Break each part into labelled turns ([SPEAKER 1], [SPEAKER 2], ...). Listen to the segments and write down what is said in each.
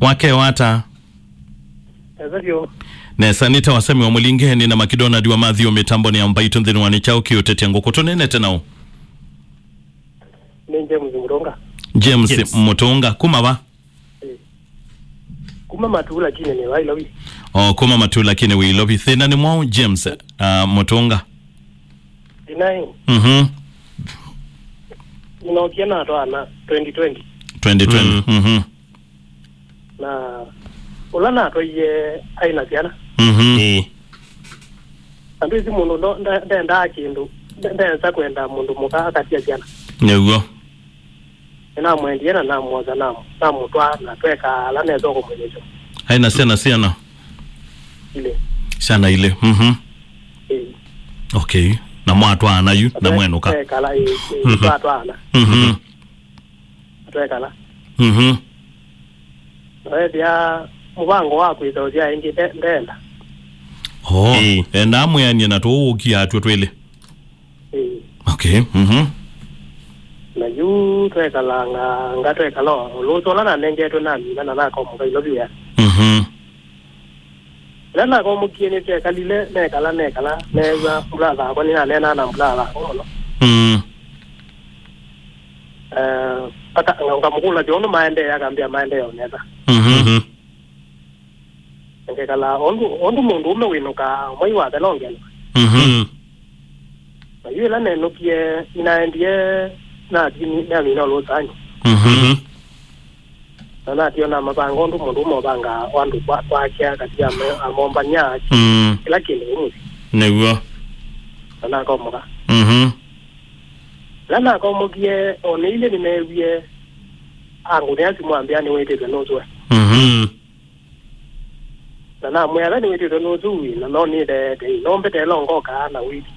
[SPEAKER 1] Wake wata.
[SPEAKER 2] Ezavyo.
[SPEAKER 1] Nesanita wasemi wa mulingeni na makidona diwa madhio mitambo ni Mbaitufm dhini wa Nikyau Kiuetya Nguku tonene tenao.
[SPEAKER 2] Ni James Mutonga.
[SPEAKER 1] James Mutonga kuma ba?
[SPEAKER 2] Kuma matula kine ni wailobi.
[SPEAKER 1] Oh, kuma matula kine wailobi. Thina ni mwao James Mutonga.
[SPEAKER 2] Dinai. Unaokiana atoa na 2020. Na ulana atoye aina siana. Andisi mundu ndenda akindu ndenza kwenda mundu muka akatia siana.
[SPEAKER 1] Nego.
[SPEAKER 2] Na mwendiena na mwoza na mutwa na tweka la nezo ko mwenyejo.
[SPEAKER 1] Aina siana.
[SPEAKER 2] Ile.
[SPEAKER 1] Sana ile. Okay. Na mwatwa anayu na mwenuka.
[SPEAKER 2] Tweka la twatwa ana. Tweka la. Dia mubango wako izozia ingi ndenda.
[SPEAKER 1] Oh, enda muyanye na to ukia twetwele. Okay.
[SPEAKER 2] Na yu tweka la nga tweka lo luzola na nenge to nami na ko mo ilobi ya. Lana ko mukieni tweka lile nekala neza mlala ko ni na mlala ko no. Ata ngamukula jono maende yakambia maende yoneza. Ngekala ondu mundu umewinuka mwiwa belongelo. Yule neno pia inaendie na dini na mino lozanyi. Na tiona mabango ondu mundu mobanga wandu kwa kia katia amomba nya. Lakini umuzi.
[SPEAKER 1] Nego.
[SPEAKER 2] Na ko moka. Lana ko mogie onile nimewie angu ne asimwambia ni wete nozo. Na mwela ni wete nozo na no ni de nombe de longo ka na witi.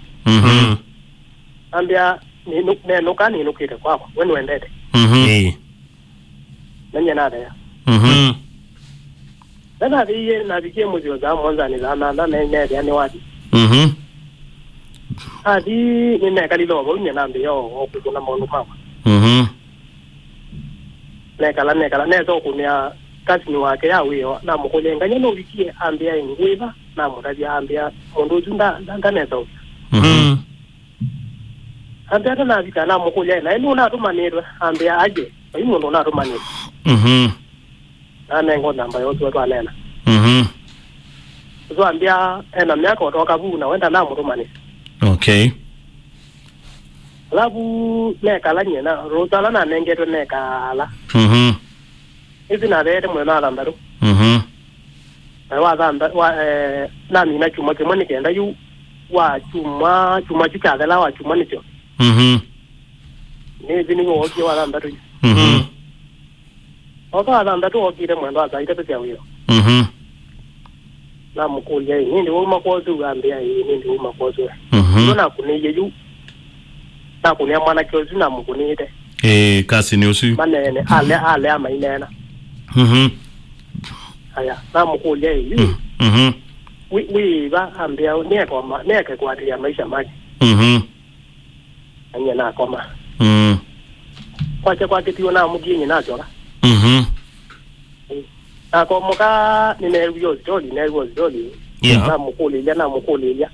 [SPEAKER 2] Ambia ni no ka ni nukite kwako wenu endete. Nanya nada ya. Lana biye na bikie muzio za mwanza ni na ne ya ni wadi. Adi nina kalilo bo nyana mbio okuna monu mama. Nekala nezo kunya kasi ni wake ya wiyo na mukulenga nyano wikie ambia ingwiba na mutaji ambia mundu junda nezo. Ambia na vika na mukulya na inu na tumanirwe ambia aje ayi mundu na tumanirwe. Na nengo namba yote watu anena. So ambia ena miaka otoka buna wenda na mutumanirwe.
[SPEAKER 1] Okay.
[SPEAKER 2] Labu nekala nyena rotala na nengeto nekala. Hizi na rede mwena alambaru. Na mina chuma kimoni kenda yu wa chuma chikagala wa chuma nicho. Hizi ni woki wa alambaru. Oka alambaru okire mwendo azaita pia wio. Na mukulia hindi uma kozu ambia hindi uma kozu. Nona kuniye yu. Na kunia mwana kiozu na mukunite.
[SPEAKER 1] Kasi ni usi.
[SPEAKER 2] Manene ale ama inena. Aya, na mukulia yu. Ba ambia neke kwa ya maisha maji. Anya na koma. Kwa kitiwa na muginyi na jola. Na komoka ni nervous doli. Na mukulia.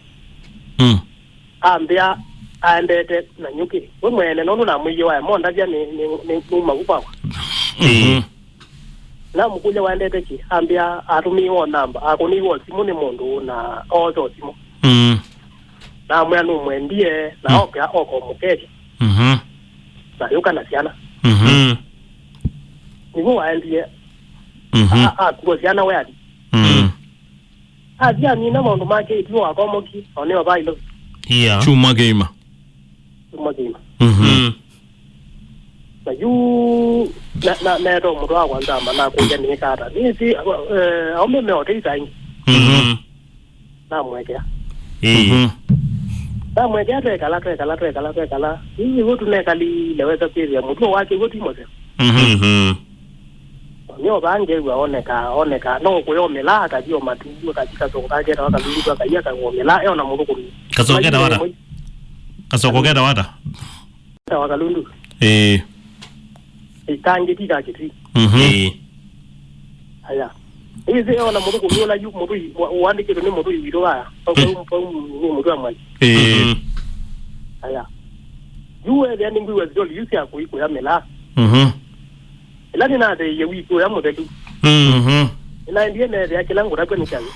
[SPEAKER 2] Ambia aendete na nyuki. Mwene nonu na mwiye wa monda vya ni magupa. Na mukulia waendete ki. Ambia atumiwo namba. Akuniwo simu ni mundu na ozo simu. Na mwenu mwendie na oko mukeji. Na yuka na siana. Nivu waendie. Kuwa siana weadi. Azia nina mundu make itiwo wakomoki. Onewa bailo.
[SPEAKER 1] Chuma gamer. Na yu na ro mudwa kwanza mana kuja ni kata. Nisi ombe meote sangi. Na mwekea. Na mwekea twekala. Hivi wotu nekali leweza pia mtu wake wotu mose. Nyo bange waoneka no kuyomela kadio matu katika songaje na wakalundu akaya kangomela na mungu kasogeda wata kasogeda wata
[SPEAKER 2] wakalundu ikange kika kiti aya hizi ona mudu kuyola yu mudu uandike ni mudu yiro aya ni mudu amai aya yuwe yani ngwi wazoli yusi akuiko ya mela ila ni nade ye wiko ya mudu ila ndiye ne ya kilango rakwe ni kali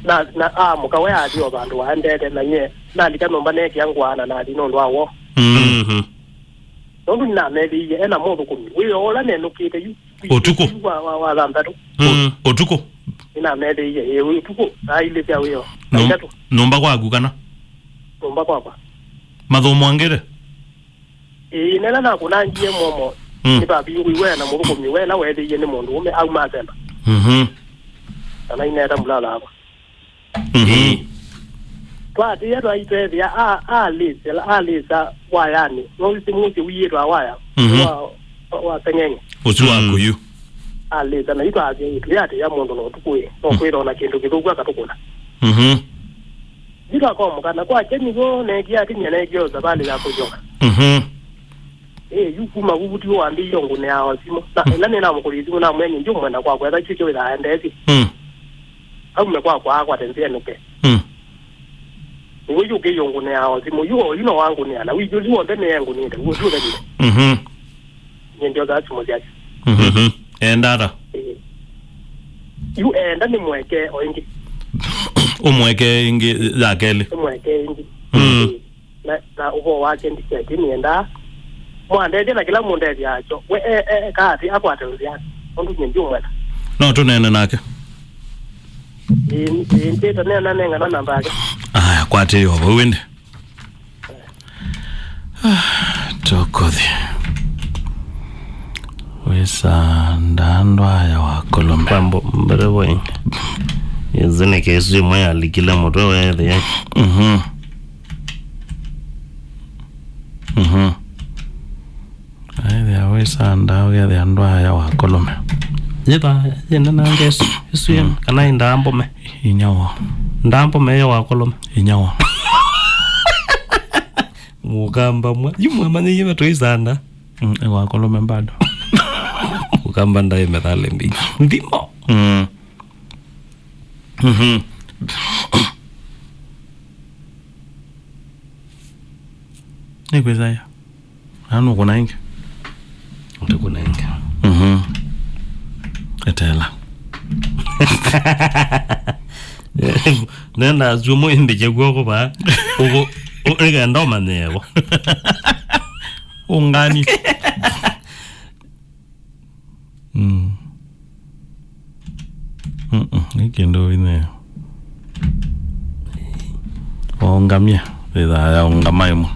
[SPEAKER 2] na mukawe adi obantu waandede na nye na ndikanomba neki yangwana na dino ndwawo ndu na meli ena modo kumi wiyo ola nenukite yu
[SPEAKER 3] otuko
[SPEAKER 2] wa zambatu
[SPEAKER 3] otuko
[SPEAKER 2] ina meli ye otuko aile pya wiyo
[SPEAKER 3] nomba kwa gukana
[SPEAKER 2] nomba kwa
[SPEAKER 3] mathomo angere
[SPEAKER 2] nela na kunangie momo ni babi wiwe na modo kumi we na wede ye ni mundu ume au mazemba ana inera mulala hapa kwa dia ro ite dia alisa wayani no simuti wiyirwa waya wa tengenge
[SPEAKER 3] uswa kuyu
[SPEAKER 2] alisa na ito aje itu yate ya mundu no tukuye no kwira na kindu kidugwa katukuna dira ko mukana kwa cheni go ne kia tinya ne gyo zabali ya kujoka yuku magubuti wa ndi yongo ne awo simo na nena mukulizi na mwenye njo mwenda kwa kwa chicho ila endezi au mekwa tenzi enuke uwe yuke yongo ne awo simo yuno wangu ne ana wiju liwo ndene yangu ne wo yuke ni ndio za simo zake
[SPEAKER 3] endara
[SPEAKER 2] yu enda ni mweke oingi
[SPEAKER 3] umweke ingi zakele
[SPEAKER 2] umweke ingi na uho wake ndike ni enda mwandede na kila munde yacho we kati akwate nziani ondu ndio mweta
[SPEAKER 3] no tunene nake
[SPEAKER 2] Nteto nena nenga na namba yake.
[SPEAKER 3] Kwate yo wende. Tokodhi. Wesa ndandwa ya wakolombe.
[SPEAKER 4] Pambo mberewo yin. Yezene kesu moya likile moto we ya.
[SPEAKER 3] Aidha wesa ndawo ya ndwa ya wakolombe.
[SPEAKER 4] Yeba yenda nangesu yesu yen kana indambo me
[SPEAKER 3] inyawa
[SPEAKER 4] ndambo me wa koloma
[SPEAKER 3] inyawa
[SPEAKER 4] mugamba mwa yumwe manye yeba toizanda
[SPEAKER 3] wa koloma bado
[SPEAKER 4] mugamba ndaye medale mbi ndimo
[SPEAKER 3] nikwezaya anu kunainge
[SPEAKER 4] ndikunainge
[SPEAKER 3] etela
[SPEAKER 4] nenda zumo imbeje gwoko ba ugo ega ndoma nego
[SPEAKER 3] ungani ikendo ine ongamia ida ya ongamaimo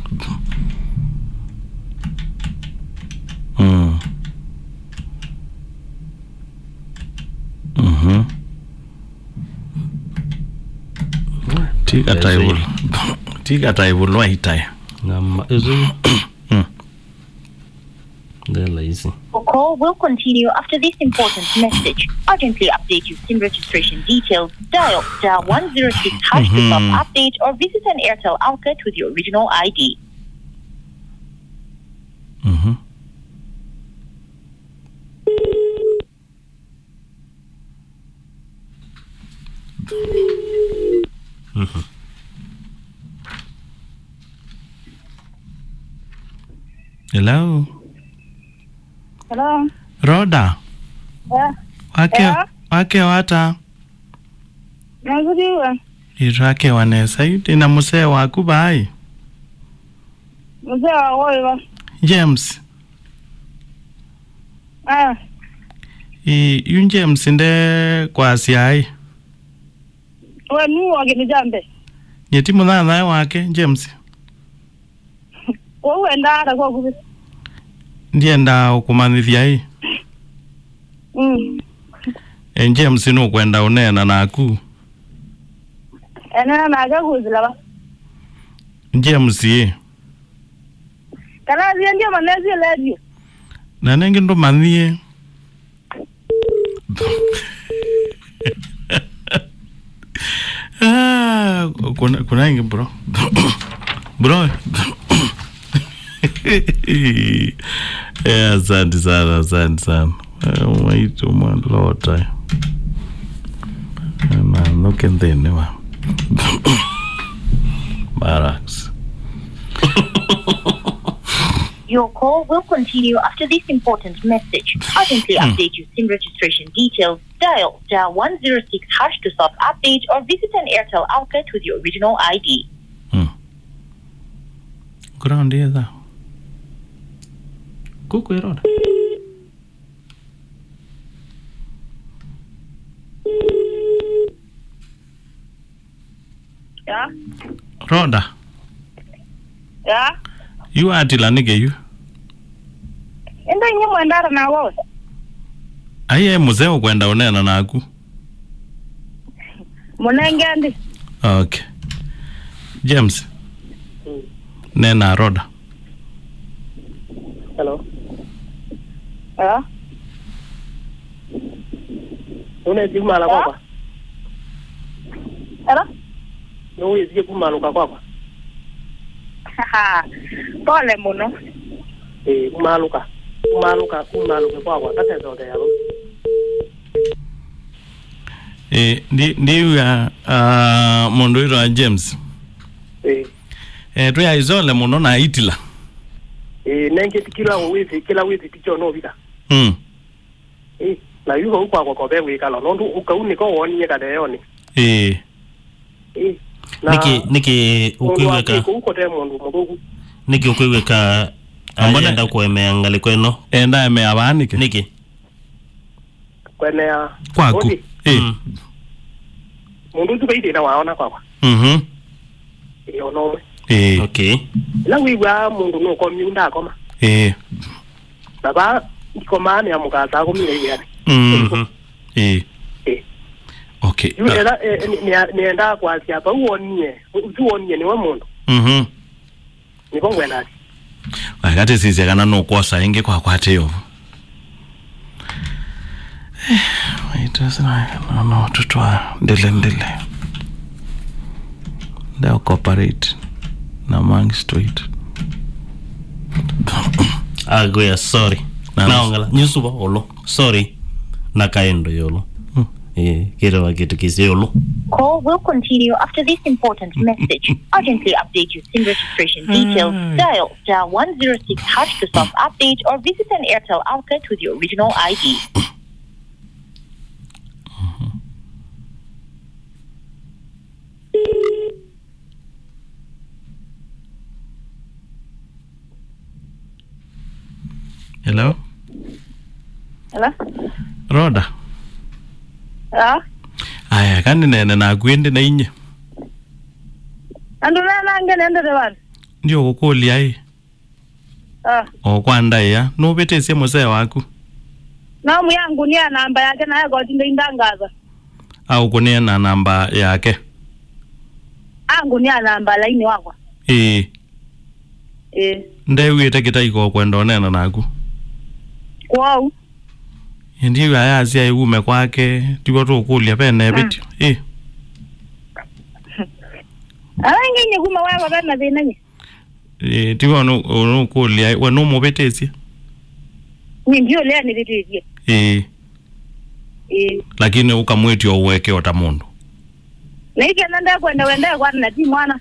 [SPEAKER 3] Tiga taibul wa hitai
[SPEAKER 4] ngama ezu dela isi.
[SPEAKER 5] The call will continue after this important message. Urgently update your SIM registration details. Dial *106# to update or visit an Airtel outlet with your original ID.
[SPEAKER 3] Hello.
[SPEAKER 5] Hello.
[SPEAKER 3] Roda.
[SPEAKER 5] Yeah.
[SPEAKER 3] Wake wata.
[SPEAKER 5] Nagudiwa.
[SPEAKER 3] Irake wanesa ina musee waku bai.
[SPEAKER 5] Musee wa
[SPEAKER 3] James. Yun James nde kwa siai.
[SPEAKER 5] We nu wake jambe.
[SPEAKER 3] Nyeti mudhana wake James.
[SPEAKER 5] Wewe ndara kwa kubi.
[SPEAKER 3] Ndiye nda kumanithia hii. James no kwenda unena naku.
[SPEAKER 5] Enena naga kuzilaba.
[SPEAKER 3] James ye.
[SPEAKER 5] Kana ndio manezi radio.
[SPEAKER 3] Na nengi ndo manie. Kuna ingi bro. Bro. Asante sana. Waitu mwalota. Look and then Barracks.
[SPEAKER 5] Your call will continue after this important message. Urgently update your SIM registration details. Dial *106# to self-update or visit an Airtel outlet with your original ID.
[SPEAKER 3] Ground here.
[SPEAKER 4] Nguku roda.
[SPEAKER 2] Yeah.
[SPEAKER 3] Roda.
[SPEAKER 2] Yeah.
[SPEAKER 3] You are tilanike you.
[SPEAKER 2] Enda nyuma ndara na wao.
[SPEAKER 3] Aye muzeo kwenda onena naku.
[SPEAKER 2] Munengendi.
[SPEAKER 3] Okay. James. Nena Roda.
[SPEAKER 1] Hello.
[SPEAKER 2] Yeah.
[SPEAKER 1] Unaweza kumala kwako?
[SPEAKER 2] Hello.
[SPEAKER 1] Unaweza kumaluka kwako?
[SPEAKER 2] Pole muno.
[SPEAKER 1] Kumaluka kwako kata zote yalo.
[SPEAKER 3] Ndi ya mondo iro James. Tu ya izole muno na itila.
[SPEAKER 1] Nenge kila wezi ticho no bika. Na yuko huko kwa bewe kala ndo ukauni ko woni ka deyoni.
[SPEAKER 4] Niki ukiweka
[SPEAKER 1] huko te mundu mugugu.
[SPEAKER 4] Niki ukiweka anda kwa emeangale kweno.
[SPEAKER 3] Enda eme abanike.
[SPEAKER 4] Niki
[SPEAKER 1] Kwenea
[SPEAKER 3] kwaku.
[SPEAKER 1] Mundu tu baide na waona kwako. Ono.
[SPEAKER 4] Okay.
[SPEAKER 1] La wiwa mundu no ko miunda koma. Baba ikomani ya mukasa ko mire yale.
[SPEAKER 3] Okay.
[SPEAKER 1] Yule nienda kwa siapa uonie ni wa mundu. Ni kongwenda.
[SPEAKER 3] Wakati sisi kana no kosa inge kwa kwateyo. Wait, no tutwa ndele. They'll cooperate na mangs to it.
[SPEAKER 4] Agoya sorry. Naongala nyusuba olo. Sorry. Nakaendo yolo. Kira kitu kisiyolo.
[SPEAKER 5] Call will continue after this important message. Urgently update your SIM registration details. Dial *106# to self-update or visit an Airtel outlet with your original ID.
[SPEAKER 3] Hello?
[SPEAKER 2] Hello?
[SPEAKER 3] Roda.
[SPEAKER 2] Yeah.
[SPEAKER 3] Aya kandi nene na kwende na inye.
[SPEAKER 2] Andu na ngene ndo dewan.
[SPEAKER 3] Ndio kokoli ai. Kwanda ya no betese mose waku.
[SPEAKER 2] Na mu yangu ni namba yake na yako ndio indangaza.
[SPEAKER 3] Au kunia na namba yake.
[SPEAKER 2] Angu ni namba laini wako.
[SPEAKER 3] Ndewe teketa iko kwenda onena naku.
[SPEAKER 2] Wow.
[SPEAKER 3] Ndiyo ayazi ya ume kwake tiwa to kulia pene bityo.
[SPEAKER 2] Ngenye kuma wewe bana zinanye.
[SPEAKER 3] Tiwa no kulia wa no mobetesi.
[SPEAKER 2] Ni ndio leo ni bitezi.
[SPEAKER 3] Lakini ukamweti uweke otamundu.
[SPEAKER 2] Na hiki nanda kwenda wenda kwa na ti mwana.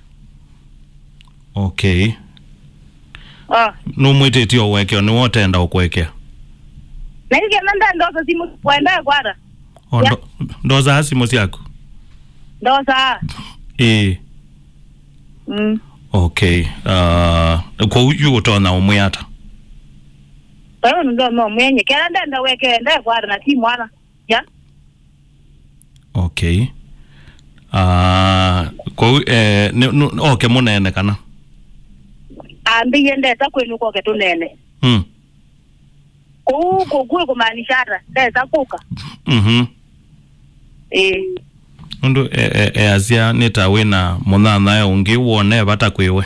[SPEAKER 3] Okay. No mwete ti uweke ni wote enda ukwekea.
[SPEAKER 2] Na hiki nanda ndo simu kwenda kwara.
[SPEAKER 3] Ndo za simu yako.
[SPEAKER 2] Ndo za.
[SPEAKER 3] Okay. Kwa hiyo utaona umuyata.
[SPEAKER 2] Tayo ndo no mwenye kenda ndo weke enda kwara na ti mwana. Ya.
[SPEAKER 3] Okay. Okay munene kana.
[SPEAKER 2] Ambi yende ta kwenu kwa ketunene. Kuwe kumanishara teza kuka.
[SPEAKER 3] Ndo azia nitawina munana ya ungi wone bata kwewe.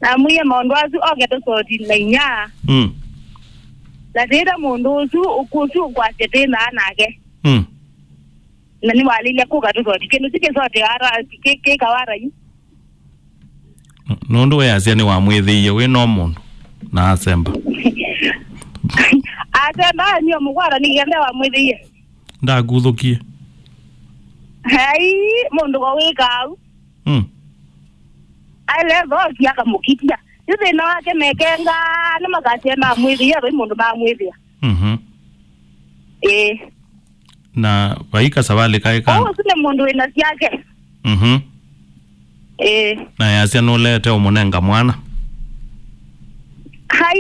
[SPEAKER 2] Na muye maondwazu ogeto soti na inya. La dira mondozu ukusu kwa setena anake. Na ni walile kuka tu soti kenu sike sote ara ke kawara yu.
[SPEAKER 3] Nondo we azia ni wa mwithiye we no mundu. na asemba
[SPEAKER 2] asemba ni omugwara ni gende wa mwithie
[SPEAKER 3] ndaguthukie
[SPEAKER 2] hai mundu go wikau ale vosi akamukitia yuthi no ake mekenga na magatie ma mwithie ro mundu ma mwithia
[SPEAKER 3] na waika savale kaika
[SPEAKER 2] sile mundu ina siake
[SPEAKER 3] na yasia no lete omunenga mwana
[SPEAKER 2] hai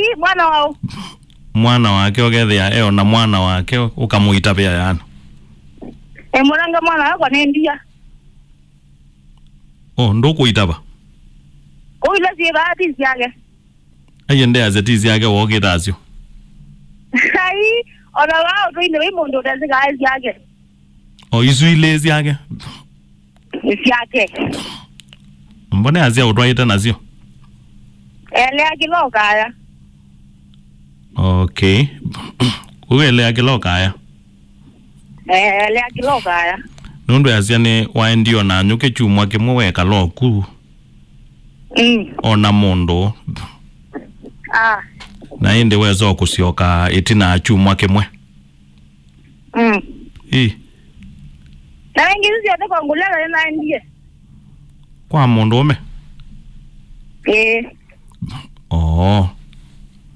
[SPEAKER 2] mwana wake ogethia na mwana wake ukamuita pia yana muranga mwana wako nendia
[SPEAKER 3] ndukuitaba
[SPEAKER 2] ile sibati siake
[SPEAKER 3] ayende azeti yake wogetacio
[SPEAKER 2] hai ona wao tuine mundu ndazika siake
[SPEAKER 3] isu ile siake mbone azia utwaita nacio
[SPEAKER 2] ele akilokaya
[SPEAKER 3] okay uele akilokaya
[SPEAKER 2] ele akilokaya
[SPEAKER 3] nundu azia ni waendio na nyuke chumwa kimwe weka loku ona mundu na indi wezo kusioka itina chumwa kimwe
[SPEAKER 2] na wengi yote kwa ngulala na ndiye
[SPEAKER 3] kwa mundu ume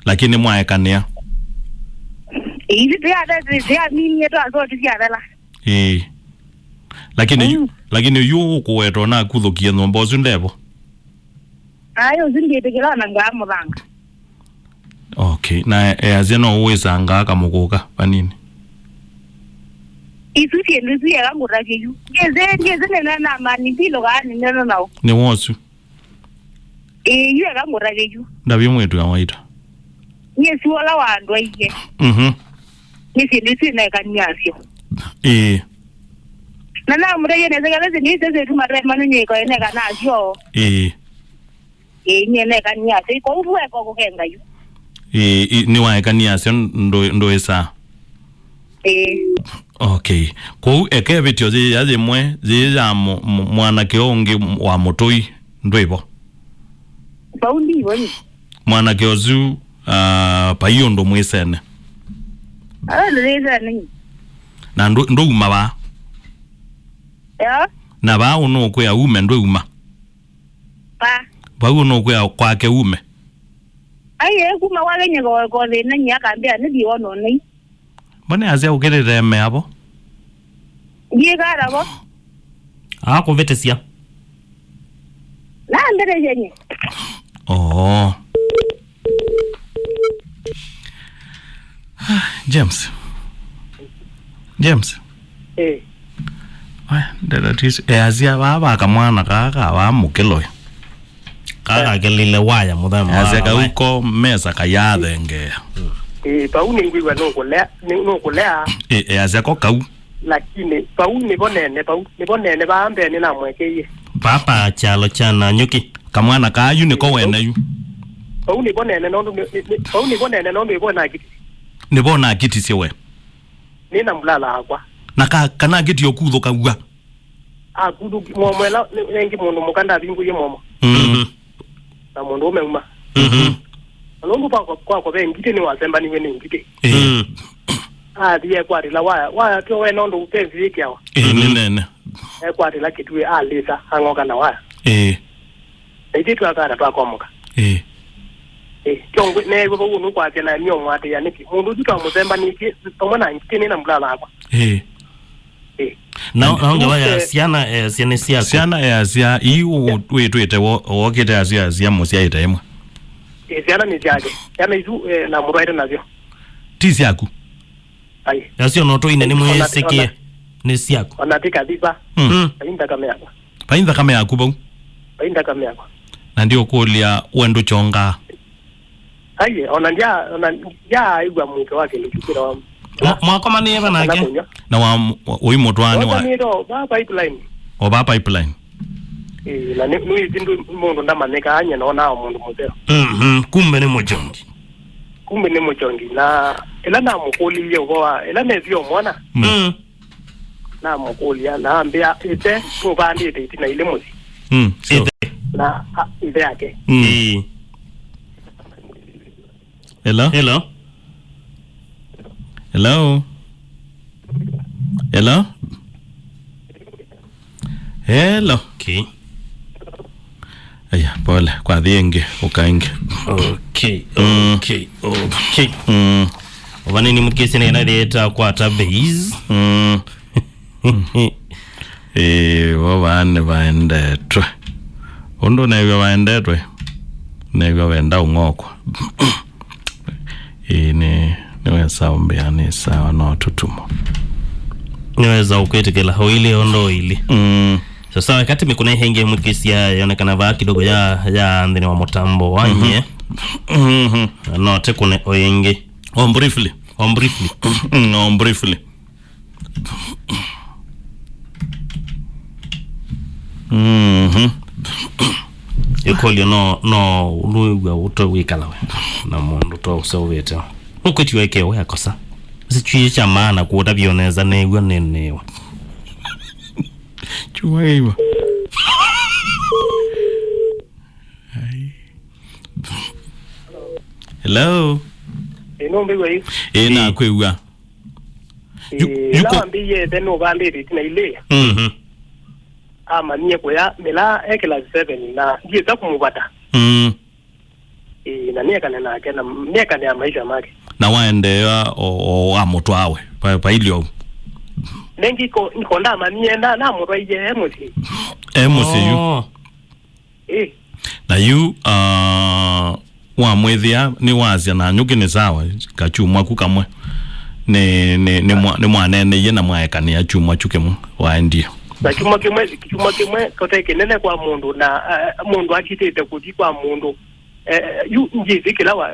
[SPEAKER 3] lakini mwaekania
[SPEAKER 2] hizi pia mimi yetu azote siadala
[SPEAKER 3] lakini yu kuweto na kuthukia nombo zundevo
[SPEAKER 2] ayo zindete kila na ngamo banga
[SPEAKER 3] okay na azeno uweza ngaka mukuka panini
[SPEAKER 2] isusi nduzi ya gangu rajeju ngeze na mani bilo gani neno nao
[SPEAKER 3] ni wosu
[SPEAKER 2] yu ya gangu rajeju
[SPEAKER 3] ndabi mwetu yawaita
[SPEAKER 2] nyesi wala wandu aije nyesi ndisi na kanyasyo na mreje neze galeze ni sese tu marema nyenye ko ene kana asyo nyene kanyasyo ko uwe ko kukenga yu
[SPEAKER 3] ni wa kanyasyo ndo esa okay ko ekebityo zi mwe za mwana keonge wa motoi ndwebo
[SPEAKER 2] paundi woni
[SPEAKER 3] mwana keozu payondo mwesene
[SPEAKER 2] leza ni
[SPEAKER 3] na ndo uma ba na ba uno kwa ume ndo uma ba uno kwa ke ume
[SPEAKER 2] aye kuma wale nyego ko le na nya kambia ni biono ni
[SPEAKER 3] bone azia ugerere me abo
[SPEAKER 2] ye gara bo
[SPEAKER 4] ko vetesia
[SPEAKER 2] na ndere jenye
[SPEAKER 3] James ndera tis azia baba kamwana kaka wa mukelo
[SPEAKER 4] kaka kelile waya mudhama
[SPEAKER 3] azia ka uko mesa kayathe ngea
[SPEAKER 1] pauni ngwiwa nukulea
[SPEAKER 3] azia ko kau
[SPEAKER 1] lakini pauni bonene baambe ni namwekeye
[SPEAKER 4] papa chalo chana nyuki
[SPEAKER 3] kamwana ka yu niko wene yu
[SPEAKER 1] pauni bonene no mbona kiti
[SPEAKER 3] ni bona kiti siwe
[SPEAKER 1] ni namulala akwa
[SPEAKER 3] na kana kiti yokutho kagwa
[SPEAKER 1] kudu momwela nengi mundu mukanda bingu ye momo na mundu umeuma alongo kwa bengite ni wasemba ni wene ngite diye kwa rila waya to we nondo upenzi yake hawa
[SPEAKER 3] nene
[SPEAKER 1] kwa rila kitwe alisa hangoka na waya ite tu akara to akomoka chongwe ne go unu kwa tena nyo mwate ya niki mundu tuta musemba niki tomana ngite ni na mulala akwa
[SPEAKER 4] na waya siana
[SPEAKER 3] siana sia iu twete wokete asia musia itemwe
[SPEAKER 1] siana ni jaje yana izu na muraire nazio
[SPEAKER 3] tisi yaku
[SPEAKER 1] ai
[SPEAKER 4] yasio noto ine ni mwesikie ni siaku
[SPEAKER 1] anatika diba painda kama yaku
[SPEAKER 3] bau
[SPEAKER 1] painda kama yaku
[SPEAKER 3] na ndio kulia wendo chonga
[SPEAKER 1] ai onanja igwa mke wake nikikira wa
[SPEAKER 4] mwako manieva nake
[SPEAKER 3] na wa uimotwani wa
[SPEAKER 1] ndio baba pipeline
[SPEAKER 3] pipeline
[SPEAKER 1] la ni zindu mundu ndamaneka anya naona mundu muzeo
[SPEAKER 4] kumbe ni mojongi
[SPEAKER 1] na ela na mukoli yowa ela nevyo mwana na mukoli na ambia ite tubandi ite na ile muzi
[SPEAKER 3] so
[SPEAKER 1] na ide yake
[SPEAKER 3] Hello.
[SPEAKER 4] Hello.
[SPEAKER 3] Hello. Hello. Hello.
[SPEAKER 4] Okay.
[SPEAKER 3] Aya, pole kwa dhienge ukainge.
[SPEAKER 4] Okay. Wani ni mkesi na inaleta kwa base.
[SPEAKER 3] Wabane baendetwe. Ondo nebe baendetwe. Nebe wenda ungokwa. Niweza umbeani sawa na tutumo.
[SPEAKER 4] Niweza ukwetekela hawili ondo ili. Sasa wakati mikuna henge mkesi ya yonekana vaa kidogo ya andini wa motambo wanye. No tekune oyenge.
[SPEAKER 3] Briefly.
[SPEAKER 4] Yokoli no uluigwa uto wikala we na mundu to usowete ukwetu weke we akosa sichie cha maana kuota bioneza negwa nenewa
[SPEAKER 3] chuwaiwa hello
[SPEAKER 2] Nombe we
[SPEAKER 3] na kwewa
[SPEAKER 2] yuko ambiye deno bandiri tina ile ama niye kwa mela ekela 7 na ndiye takumubata na niye kana na kana niye kana ya maisha make
[SPEAKER 3] na waende o amoto awe pa ilio
[SPEAKER 2] nengi ko nkonda manie na moto ije emosi
[SPEAKER 3] yu na yu wa mwethia ni wazia na nyuki ni sawa kachumwa kukamwe ni mwanene yena mwaekania chumwa chukemu waendia
[SPEAKER 2] na chumwa kimwe koteke nene kwa mundu na mundu akitete kuti kwa mundu yu njizi kila wa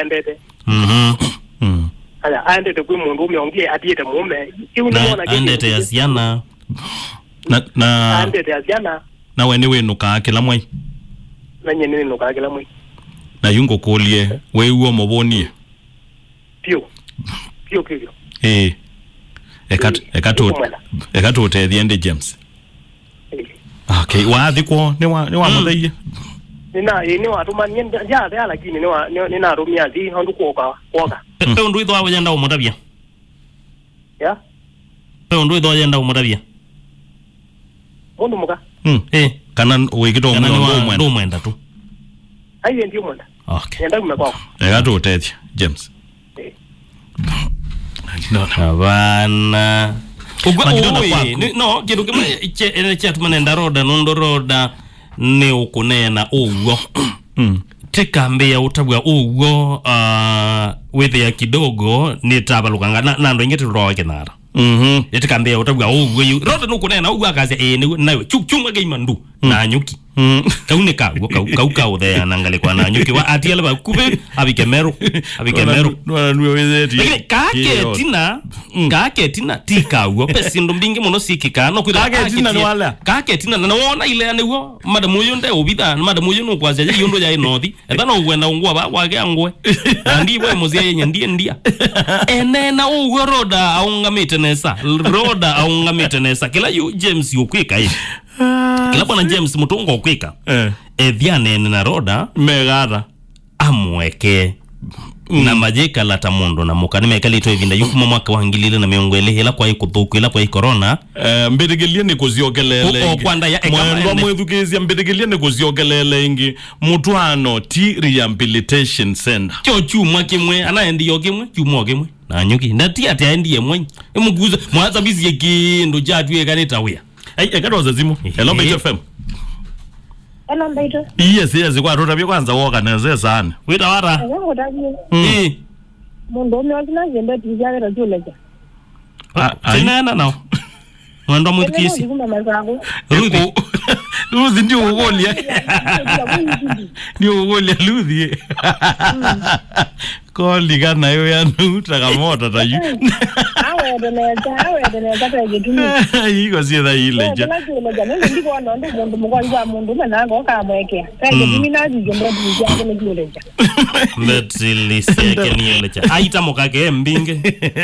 [SPEAKER 2] endete aya aendete kwa mundu umeongie atiete mume
[SPEAKER 4] aendete ya ziana
[SPEAKER 3] na
[SPEAKER 2] aendete ya ziana
[SPEAKER 3] na wene wenuka kila mwai
[SPEAKER 2] na nyene nuka kila mwai
[SPEAKER 3] na yungo kolie weiwo mobonie
[SPEAKER 2] pio
[SPEAKER 3] ekatu utethie James okay wathikwo ni wa muthaiye
[SPEAKER 2] ni watuma ya lakini ni na rumia zi hondu kuoka
[SPEAKER 4] pe undu itho awenda umutabia
[SPEAKER 2] ya
[SPEAKER 4] pe undu itho awenda umutabia
[SPEAKER 2] mundu muka
[SPEAKER 3] kana wikito
[SPEAKER 4] ndo mwenda tu
[SPEAKER 2] aiye ndio mwenda
[SPEAKER 4] okay
[SPEAKER 2] nenda kumekwa
[SPEAKER 3] ekatu utethie James
[SPEAKER 4] Havana no kidu kama che tumanenda roda nondo roda ne ukunena ugo tekambe ya utabwa ugo wethe kidogo ni tabalukanga nando ingeti roa kenara tekambe ya utabwa ugo roda no kunena ugo akaze nawe chunga geimandu na nyuki kaune kauka udhe anangale kwa na nyuki wa atiele ba kube abikemeru
[SPEAKER 3] nwe wezeti
[SPEAKER 4] kake tina tika ugo pesindo mbingi muno sikika no kwira kake tina na wona ile anewo madamu yonde obida madamu yono kwaje yondo ya inothi ethana ugwenda ungwa ba wage angwe andi we muzia yenye ndia enena ugo roda aungamite nesa kila yu James yokwika hivi kila bwana James mutongo kwika ethiane na roda
[SPEAKER 3] megara
[SPEAKER 4] amweke na majeka la tamundo na muka nimekalito hivi ndayukuma mwaka wa 2020 hela kwa ikuthuku ila kwa corona
[SPEAKER 3] mbedegelie ni kuziogelele
[SPEAKER 4] kwanda ya
[SPEAKER 3] mwendo mwethukizia mbedegelie ni kuziogelele ingi mutwano ti rehabilitation center
[SPEAKER 4] chumwa kimwe anaendio kimwe na nyuki ndati ati aendie mwenye emuguza mwaza bizi yekindu jatu yekaneta wia
[SPEAKER 3] ekatoza zimu hello Mbaitufm
[SPEAKER 5] Hello Mbaitufm
[SPEAKER 3] yes kwa rota byo kwanza wokaneze sana
[SPEAKER 4] wita wara
[SPEAKER 5] mundu umewakina zende tijagera juleja
[SPEAKER 4] tinena nao mwendo mwithikisi
[SPEAKER 3] Luthi ndio ugolia Luthi koli kana yo ya nuta kamota tayu
[SPEAKER 5] awe deneza tegitumi
[SPEAKER 3] iko sietha ileja
[SPEAKER 5] ndiko ndo mundu mugwanja mundu menango kamweke tegitumi nazi jombe tijagera juleja
[SPEAKER 4] mbetili seke nielecha aita mokake mbinge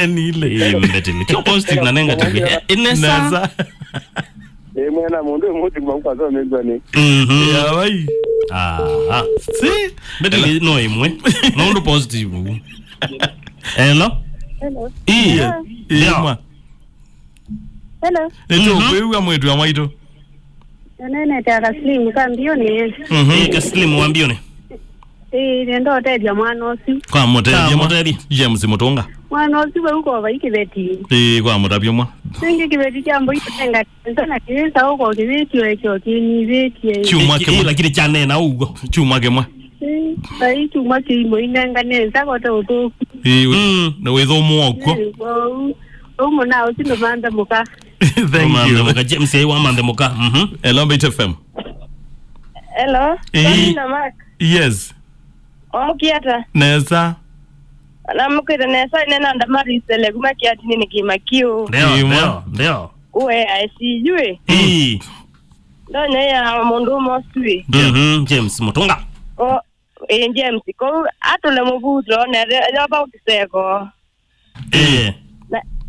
[SPEAKER 3] ni ile
[SPEAKER 4] mbetili kyo positive na negative inesa
[SPEAKER 2] mwana mundu muti kwa so mezani.
[SPEAKER 3] Ya bai.
[SPEAKER 4] Si. Bete no imwe. No ndo positive. Hello.
[SPEAKER 3] Yema.
[SPEAKER 6] Hello.
[SPEAKER 3] Eto kwewa mwetu amaito.
[SPEAKER 6] Nene tara slim kambione.
[SPEAKER 4] Kaslim wambione.
[SPEAKER 6] Ndo tedi mwana osi.
[SPEAKER 3] Kwa motedi. James Mutonga.
[SPEAKER 6] Mwana osi we uko baikibeti.
[SPEAKER 3] Kwa mutabyo mwa.
[SPEAKER 6] Singi kibeti jambo itenga sana kisa uko kibeti ekyo kinibeti.
[SPEAKER 3] Chuma ke
[SPEAKER 4] lakini chane na ugo.
[SPEAKER 3] Chuma ke mwa.
[SPEAKER 6] Ai chuma ke mo inanga neza ko to.
[SPEAKER 3] Na wezo mwoko.
[SPEAKER 6] Mona osi ndo manda muka.
[SPEAKER 3] Thank you.
[SPEAKER 4] Muka James wa manda muka.
[SPEAKER 3] Hello Mbaitufm.
[SPEAKER 6] Hello.
[SPEAKER 3] Yes.
[SPEAKER 6] Kiuetya.
[SPEAKER 3] Neza.
[SPEAKER 6] Namukira nesa nena ndamari sele kuma kiati nini kimakiu.
[SPEAKER 4] Ndio.
[SPEAKER 6] Uwe asijue. Ndo ya mundu moswi.
[SPEAKER 4] James Mutonga.
[SPEAKER 6] James ko atole mubutro ne yaba ukiseko.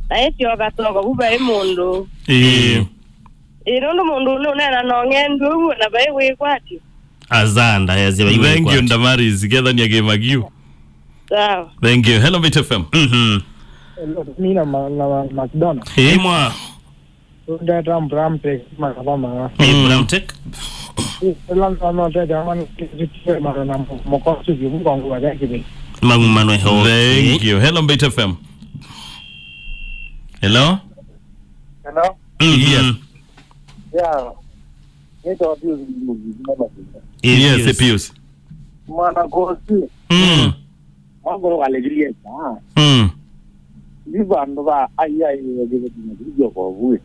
[SPEAKER 6] Na eti ogatoko kuba mundu. Irondo mundu nena nongendu na baiwe kwati.
[SPEAKER 4] Azanda yaziba iwe.
[SPEAKER 3] Thank you ndamari together ni agemagiu.
[SPEAKER 6] Sawa.
[SPEAKER 3] Thank you. Hello Mbaitufm.
[SPEAKER 2] Mina McDonald.
[SPEAKER 4] Mwa.
[SPEAKER 2] Nda Bram tek makama.
[SPEAKER 4] Bramtek.
[SPEAKER 2] Lanza te jaman kitse marana mokosu gibu kongo wa dakide.
[SPEAKER 4] Magumano ho.
[SPEAKER 3] Thank you. Hello Mbaitufm. Hello? Yes.
[SPEAKER 2] Yeah. Nito abuse
[SPEAKER 3] Yes, Pius.
[SPEAKER 2] Mana kosi. Mangoro alegria sa. Viva ndova ai ndio kwa vui.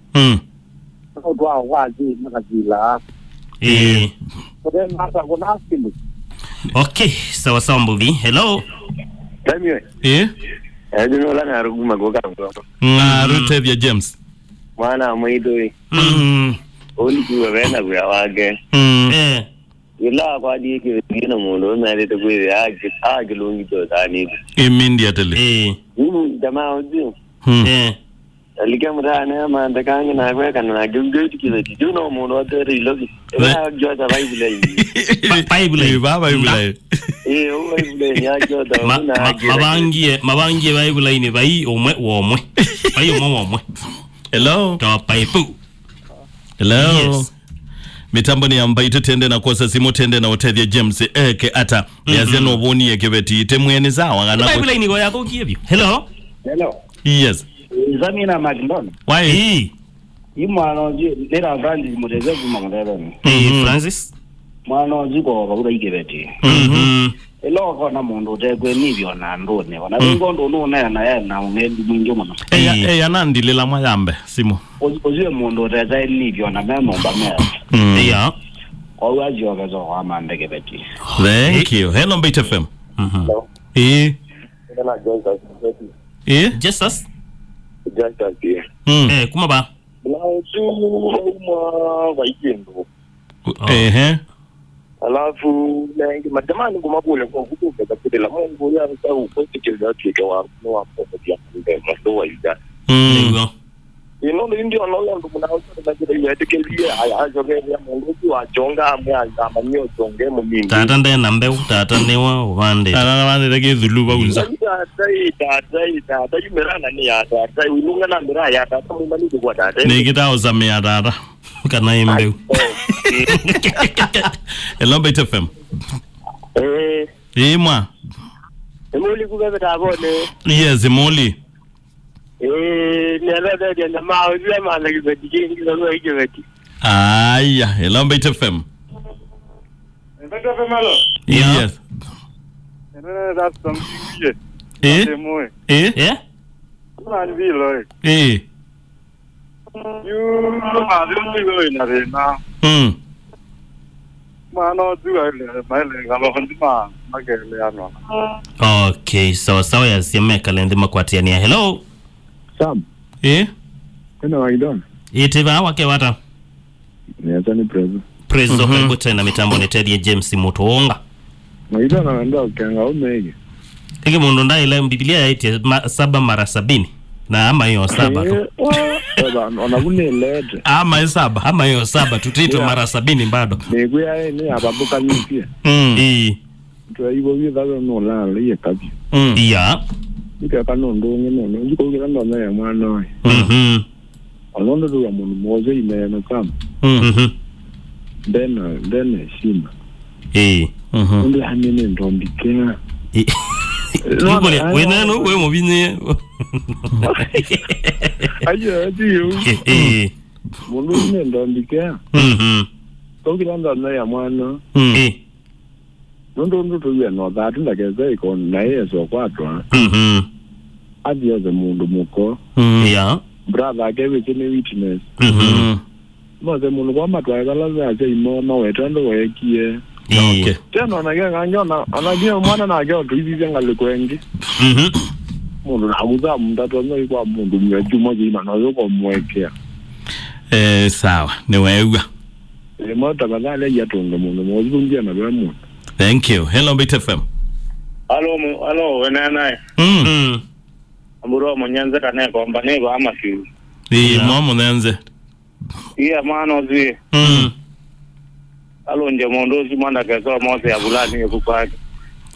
[SPEAKER 2] Kwa dwa wazi nakazila. Kwa nasa kuna simu.
[SPEAKER 4] Okay, sawa mbugi. Hello.
[SPEAKER 2] Tamiwe. Ndio la na ruguma goga mtoto.
[SPEAKER 3] Rute vya James.
[SPEAKER 2] Mwana mwidoi. Oli kuwena kwa wage. Ila kwa dike kina mundo na leta kwa age lungi to tani.
[SPEAKER 3] Immediately.
[SPEAKER 2] Jamaa uzi. Alika mrana manda kanga na kwa kana gungeti kile juno mundo ateri logi. Ela jota Bible.
[SPEAKER 4] Bible.
[SPEAKER 3] Bible.
[SPEAKER 2] Bible ya jota una.
[SPEAKER 4] Mabangie Bible ni bai omwe womwe. Bai omwe.
[SPEAKER 3] Hello.
[SPEAKER 4] Paipu.
[SPEAKER 3] Hello.
[SPEAKER 4] Yes.
[SPEAKER 3] Mitambo ni ambaito tende na kosa simu tende na otethia James ke ata yazeno boni yekebeti itemwene zawa ngana
[SPEAKER 4] Bible ni go yako kiebyo. Hello.
[SPEAKER 3] Yes.
[SPEAKER 2] Zamina McDonald.
[SPEAKER 3] Why?
[SPEAKER 2] Imano je lera brandi mudeze kumangala.
[SPEAKER 4] Francis.
[SPEAKER 2] Mwana ziko bakura ikebeti. Eloko na mundu tekwe nivyo na ndone. Wana ngondo nona na unendi mwingi mwana.
[SPEAKER 3] Anandilila mwayambe simu.
[SPEAKER 2] Oziwe mundu teza nivyo na memo mbamea.
[SPEAKER 4] Yeah.
[SPEAKER 2] Always yoga zo amande kebeti.
[SPEAKER 3] Thank you. Hello Mbaitufm.
[SPEAKER 2] Hello.
[SPEAKER 4] Jesus.
[SPEAKER 2] Just
[SPEAKER 4] Kuma ba.
[SPEAKER 2] Alafu lengi madamani kumabule kwa kutuka kapitela Mungu ya msau positive yake wa no positive ya ndo ida.
[SPEAKER 4] Ngo.
[SPEAKER 2] Ndio ndo mnaoza na kile yetekelia haya joge ya Mungu wa jonga ama mio jonge mumini.
[SPEAKER 4] Tata nde nambe tata newa wande.
[SPEAKER 3] Ana wande dage zulu ba unza.
[SPEAKER 2] Tata yumerana ni ya tata ulunga na mbira ya tata mumani kwa tata.
[SPEAKER 3] Ni kitao za mia tata.
[SPEAKER 4] Kana imbe.
[SPEAKER 3] Hello Mbaitufm. Mwa.
[SPEAKER 2] Emoli kubebe tabone.
[SPEAKER 3] Yes, Emoli.
[SPEAKER 2] Nelada dia na mauzi ama na kibeti kingi na kibeti.
[SPEAKER 3] Aya, hello Mbaitufm.
[SPEAKER 2] Mbaitufm malo.
[SPEAKER 3] Yes.
[SPEAKER 2] That's something. Nani vilo. You are na rena. Mano duale male ngalo ndima magele ano.
[SPEAKER 4] Okay, sawa ya siame kalende makwati ya hello.
[SPEAKER 2] Sam. How you doing?
[SPEAKER 4] Itiva wake wata.
[SPEAKER 2] Yes, ni
[SPEAKER 4] Prezo karibu tena mitambo ni Teddy James Mutonga.
[SPEAKER 2] Maida na ndo kanga umege.
[SPEAKER 4] Ege mundu ndai ile Biblia yaiti 7 mara 70. Na ama hiyo 7 tu.
[SPEAKER 7] ona kune lete
[SPEAKER 3] ama
[SPEAKER 4] hiyo 7 tutito mara 70 bado
[SPEAKER 7] nikuya ni ababuka mipia tuaibo bidhaga no la le kabi nika kanondo ngene ndiko kila ndo ya mwana alondo do ya mundu moze imena kama then shima ndi hanene ndombikena
[SPEAKER 4] Ngole wenano we mobine
[SPEAKER 7] ayo mundu ne ndombikena kokila ndo ya mwana ndo to ya no that ndakeza iko na yeso kwatwa adiyo ze mundu muko brother gave me witness moze mundu kwa matwa kala za imo wetando wekie
[SPEAKER 3] okay
[SPEAKER 7] tena anagia mwana na agao tuizi ngale kwengi mundu nabuza mtato no kwa mundu mjuma jina na yoko mwekea
[SPEAKER 3] sawa ni wewe
[SPEAKER 7] mota badala ya tonga mundu mozi ndia na bemu.
[SPEAKER 3] Thank you. Hello Mbaitufm.
[SPEAKER 8] Hello wenana amuro monyanze kana komba nego amasiu
[SPEAKER 3] mama nyanze
[SPEAKER 8] mano zi hello nje mondo si manda kazo moze ya bulani yekupaki.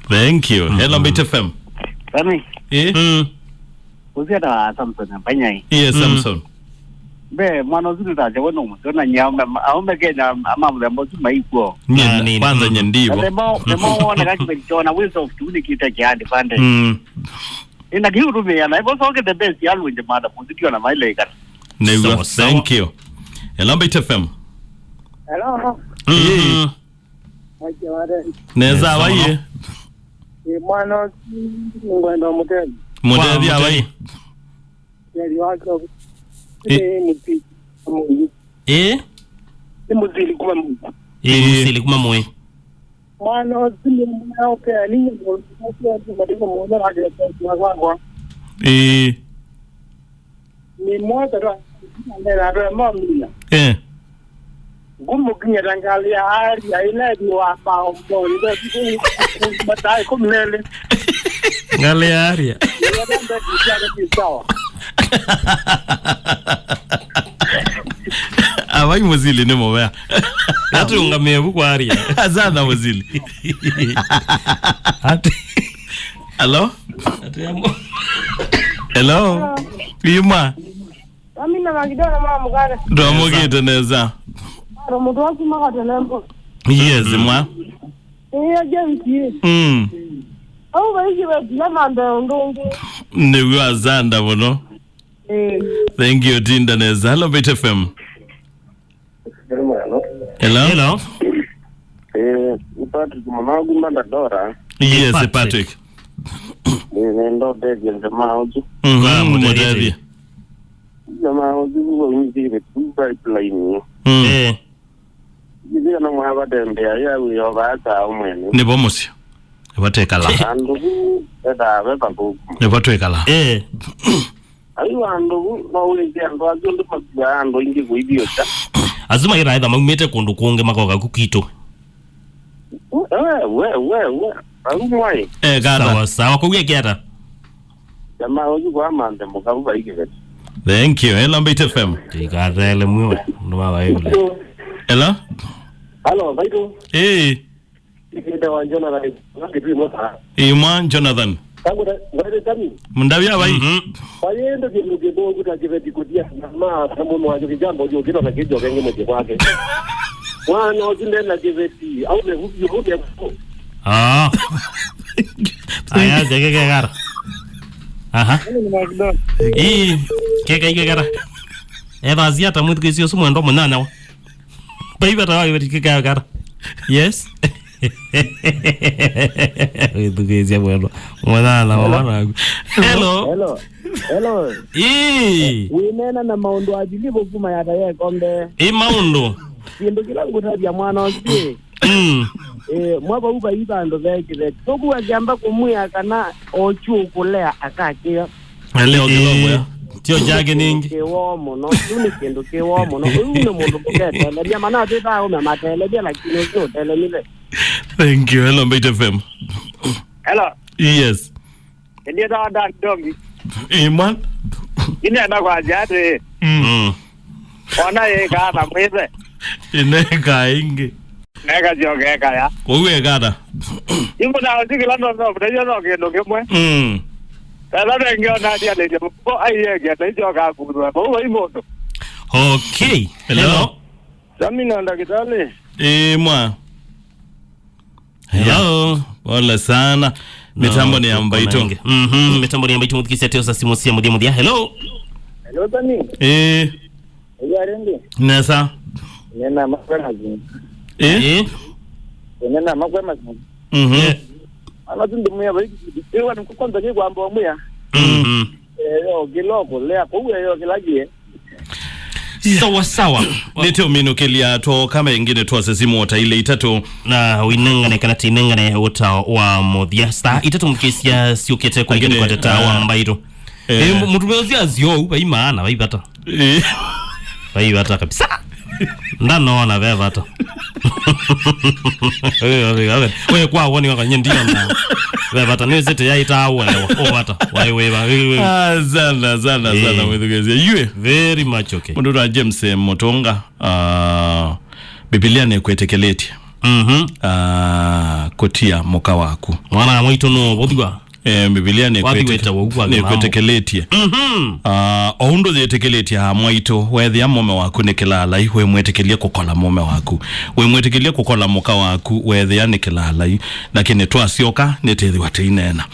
[SPEAKER 3] Thank you. Hello Mbaitufm.
[SPEAKER 9] Sami usiada Samson banyai
[SPEAKER 3] Samson
[SPEAKER 9] be mwana zuri taje wono mutona nyamba aombe kenya amamle mbozi maiko
[SPEAKER 3] nini kwanza nyendivo
[SPEAKER 9] demo wona gachi bechona ways of doing kita kyandi pande ina giurume yana ibo soke the best yalu nje mada muziki na maile ikata
[SPEAKER 3] newa. Thank you. Hello Mbaitufm.
[SPEAKER 2] Hello
[SPEAKER 3] neza abaye
[SPEAKER 2] mwana ngwenda
[SPEAKER 3] mutezi abaye
[SPEAKER 2] yali wako
[SPEAKER 4] musili kuma mwe
[SPEAKER 2] mwana zili mwana pia ni madiko mwana haja kwa ni moja ndo ndio mama gumu kinya rangalia hali ya ile wa bao ndio batai kumlele
[SPEAKER 4] ngale area
[SPEAKER 3] abai muzili ni moya
[SPEAKER 4] hatu ungamevu kwa area
[SPEAKER 3] azana muzili hello Ima
[SPEAKER 2] mimi na magidona mama mugara
[SPEAKER 3] ndo mugite neza
[SPEAKER 2] romudo wasima kwa telembo
[SPEAKER 3] yes mwa
[SPEAKER 2] jenki au baiji wa manda ndongo
[SPEAKER 3] ne wa zanda bono thank you tinda neza. Hello Mbaitufm. Hello
[SPEAKER 8] Patrick mamagu manda dora
[SPEAKER 3] yes Patrick
[SPEAKER 8] ndo deje jamaa uji
[SPEAKER 3] mudadi
[SPEAKER 8] jamaa uji wo nzire pipeline Izi na mwaba dembe ya uyo bata umwene
[SPEAKER 3] ne bomusyo batekala
[SPEAKER 8] andugu eda beba ku
[SPEAKER 3] ne batekala
[SPEAKER 8] ayo andugu no ulizi ando ajondo pakya ando ingi kuibiota
[SPEAKER 4] azuma ira ida magumete kundu kunge makoga kukito
[SPEAKER 8] we arumwai
[SPEAKER 4] gara sawa kuya kiata
[SPEAKER 8] jamaa uji kwa mande mukabuba ikeke.
[SPEAKER 3] Thank you. Hello Mbaitufm.
[SPEAKER 4] Ikatele mwe ndo baba yule.
[SPEAKER 8] Hello Baitu. Ida wa Jonathan. Ngapi mota?
[SPEAKER 3] Iman Jonathan.
[SPEAKER 8] Tangu ngare tami.
[SPEAKER 3] Mndabia bai.
[SPEAKER 8] Bayendo ke dogo kujiveti kudia na kama mwaje kijambo ndio kile kijo kenge mje kwake. Wana ujinde na kiveti au ne huyo.
[SPEAKER 4] Aya jege gara. Keke gara. Eva ziata muito que isso mundo munana. Baiba tawa yeti keke gara. Yes. Itu kesi bueno. Munana mwana. Hello.
[SPEAKER 2] Winena na maundo ajilivo kuma ya taye kombe.
[SPEAKER 4] Maundo.
[SPEAKER 2] Kindo kila ngutabia mwana wake. Mwaba uba ibando vekile toku wajamba kumuya kana ochu kulea akakia
[SPEAKER 3] leo kilomo
[SPEAKER 4] tio jage ningi
[SPEAKER 2] kewomo no tuni kendo kewomo no uno mundu kukete lebia mana teta au mama lebia lakini sio tele mile.
[SPEAKER 3] Thank you. Hello Mbaitufm.
[SPEAKER 8] Hello.
[SPEAKER 3] Yes.
[SPEAKER 8] Ndio da dongi.
[SPEAKER 3] Iman.
[SPEAKER 8] Ina na kwa jate.
[SPEAKER 9] ona ye kana mweze
[SPEAKER 3] ineka ingi
[SPEAKER 9] nega jogeka ya
[SPEAKER 3] kowe gada
[SPEAKER 9] imbo na sikila no prejo no kendo kemwe Kala nengyo na dia le bo aiye ge le joga guru bo imoto.
[SPEAKER 4] Okay. Hello.
[SPEAKER 8] Samina ndakitale.
[SPEAKER 3] Mwa. Hello. Wala sana. Mitambo ni ambaito.
[SPEAKER 4] Mitambo ni ambaito mudikisi ateo sa simusia mudia. Hello.
[SPEAKER 8] Hello tani. Yarende.
[SPEAKER 3] Nesa.
[SPEAKER 8] Nena makwema zini. Nena makwema zini. Anazindi muya bari ewa nikukonza ke kwamba muya. Yo giloko lea ko yo gilagie.
[SPEAKER 4] Sawa.
[SPEAKER 3] Lete umino kelia to kama ingine to asesimu wata ile itatu
[SPEAKER 4] na winengane kana tinengane wata wa modhia sta itatu mkisia siokete kwa ingine kwa tata wa mbaito. Mutumezia azio uba imana baibata. Baibata kabisa. Ndano na vevata. Wewe kwa woni wakanye ndio na vevata ni zete yaita walewa obata wewe
[SPEAKER 3] zana mwedugezia yue
[SPEAKER 4] very much okay
[SPEAKER 3] Mundura James Motonga Biblia ne kwetekeletia kotia moka waku
[SPEAKER 4] mwana mwito no bodwa
[SPEAKER 3] Biblia ne kwetekeletia oundo zetekeletia mwaito wethi ya mume waku nikilala we mwetekelia kukola mume waku we mwetekelia kukola moka waku wethi ya nikilala lakini twasioka netethi watinena